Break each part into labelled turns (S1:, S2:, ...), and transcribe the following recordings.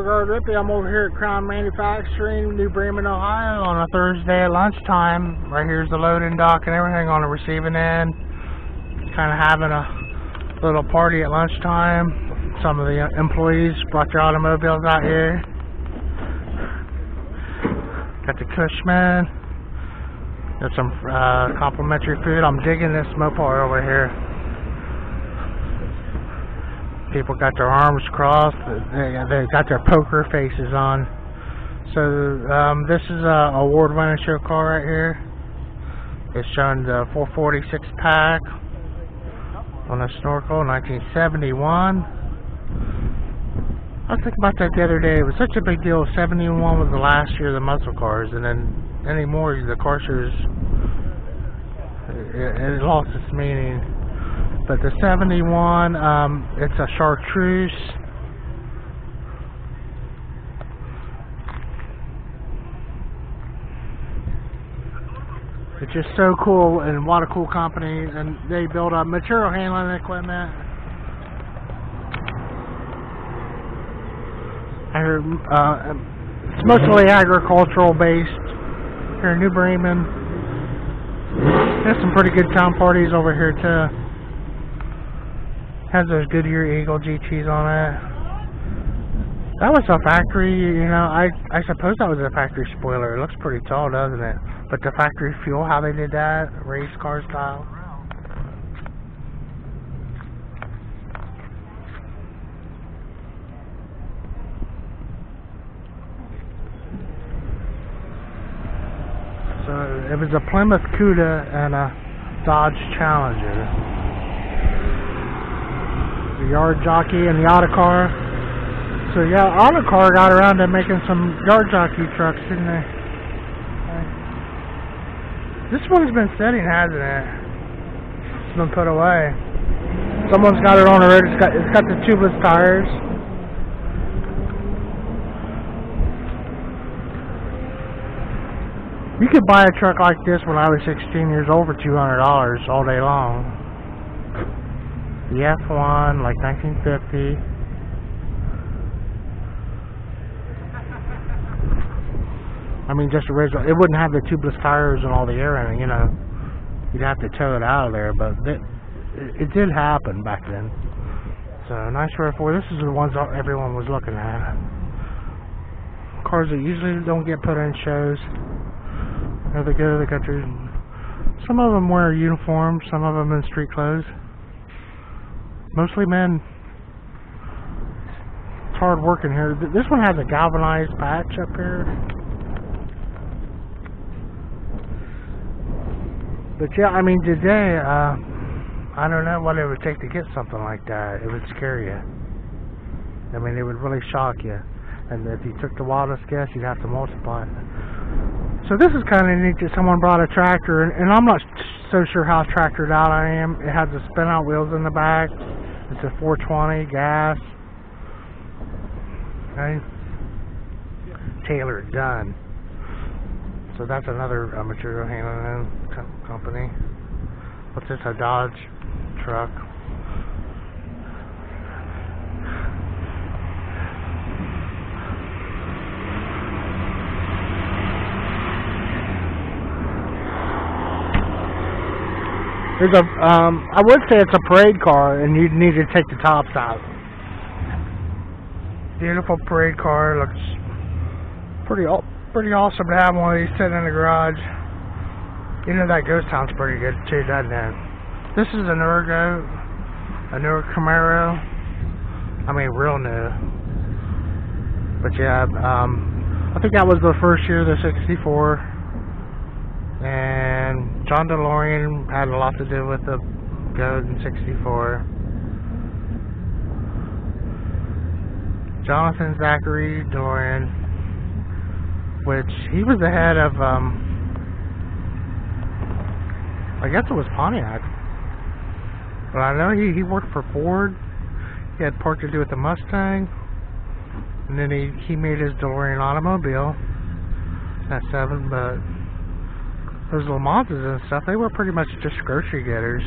S1: Rippy, I'm over here at Crown Manufacturing, New Breman, Ohio on a Thursday at lunchtime. Right here's the loading dock and everything on the receiving end. Kind of having a little party at lunchtime. Some of the employees brought their automobiles out here. Got the Cushman. Got some complimentary food. I'm digging this Mopar over here. People got their arms crossed. They got their poker faces on. So this is a award-winning show car right here. It's showing the 446 pack on a snorkel, 1971. I was thinking about that the other day. It was such a big deal. 71 was the last year of the muscle cars, and then anymore the Carshows, it lost its meaning. But the 71, it's a chartreuse. It's just so cool, and what a cool company. And they build up material handling equipment. I heard it's mostly agricultural based here in New Breman. There's some pretty good town parties over here too. Has those Goodyear Eagle GTs on it. That was a factory, you know, I suppose that was a factory spoiler. It looks pretty tall, doesn't it? But the factory fuel, how they did that, race car style. So it was a Plymouth Cuda and a Dodge Challenger. The yard jockey and the autocar. So yeah, autocar got around to making some yard jockey trucks, didn't they? This one's been sitting, hasn't it? It's been put away. Someone's got it on the road. It's got the tubeless tires. You could buy a truck like this when I was 16 years old for $200 all day long. The F1, like 1950. I mean, just original. It wouldn't have the tubeless tires and all the air in it, you know. You'd have to tow it out of there, but it did happen back then. So, nice Red 4. This is the ones everyone was looking at. Cars that usually don't get put in shows. They go to the country. Some of them wear uniforms, some of them in street clothes. Mostly men. It's hard working here. This one has a galvanized patch up here. But yeah, I mean today, I don't know what it would take to get something like that. It would scare you. I mean, it would really shock you. And if you took the wildest guess, you'd have to multiply it. So this is kind of neat that someone brought a tractor, and I'm not so sure how tractored out I am. It has the spin-out wheels in the back. It's a 420 gas. Okay. Taylor done. So that's another material handling company. What's this? A Dodge truck. There's a, I would say it's a parade car, and you'd need to take the tops out. Beautiful parade car. Looks pretty awesome to have one of these sitting in the garage. You know that ghost town's pretty good too, doesn't it? This is a newer goat, a newer Camaro. I mean, real new. But yeah, I think that was the first year of the 64. And John DeLorean had a lot to do with the goat in 64. Jonathan Zachary DeLorean, which he was the head of, I guess it was Pontiac. But I know he worked for Ford. He had part to do with the Mustang. And then he made his DeLorean automobile. That 7, but those Le Manses and stuff, they were pretty much just grocery getters.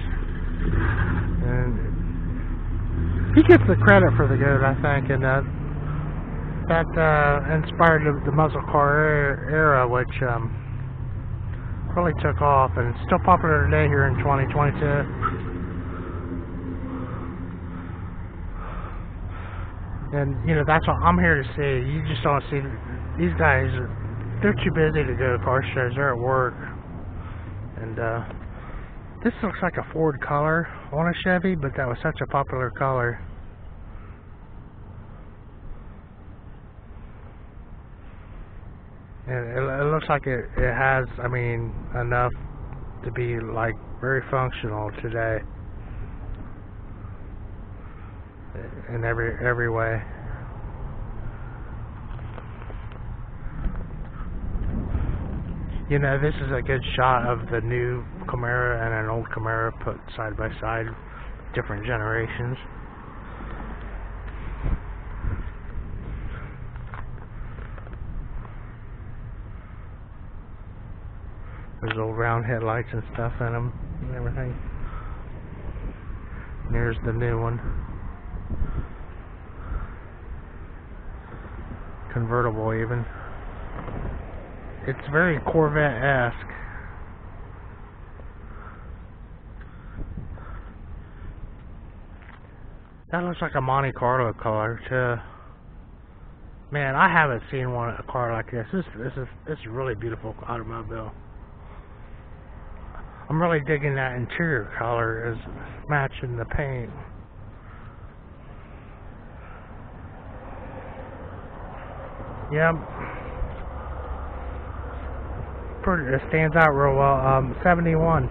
S1: And he gets the credit for the goat, I think, and that inspired the muscle car era, which really took off and it's still popular today here in 2022. And you know, that's what I'm here to see. You just don't see these guys. They're too busy to go to car shows. They're at work. And this looks like a Ford color on a Chevy, but that was such a popular color. And it looks like it has, I mean, enough to be like very functional today in every way. You know, this is a good shot of the new Camaro and an old Camaro put side by side, different generations. There's old round headlights and stuff in them and everything. And here's the new one. Convertible even. It's very Corvette-esque. That looks like a Monte Carlo color too. Man, I haven't seen a car like this. This is a really beautiful automobile. I'm really digging that interior color as matching the paint. Yep. It stands out real well. 71.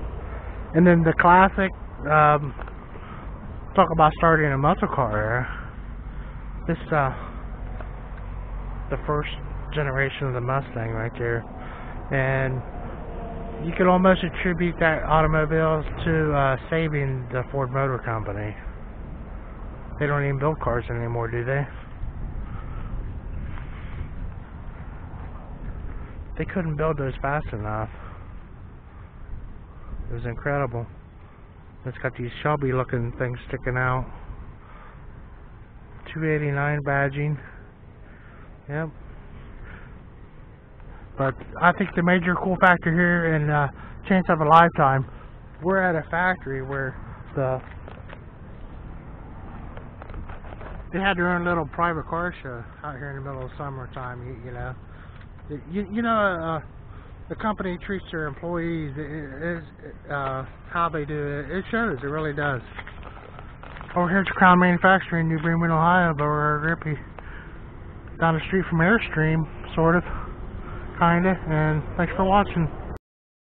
S1: And then the classic, talk about starting a muscle car era. This, the first generation of the Mustang right there. And you could almost attribute that automobile to saving the Ford Motor Company. They don't even build cars anymore, do they? They couldn't build those fast enough. It was incredible. It's got these Shelby looking things sticking out. 289 badging. Yep. But I think the major cool factor here in Chance of a Lifetime, we're at a factory where they had their own little private car show out here in the middle of summertime. You know, the company treats their employees. How they do it. It shows. It really does. Over here at Crown Manufacturing, New Breman, Ohio, over Grippy, down the street from Airstream, sort of. Kinda, and thanks for watching.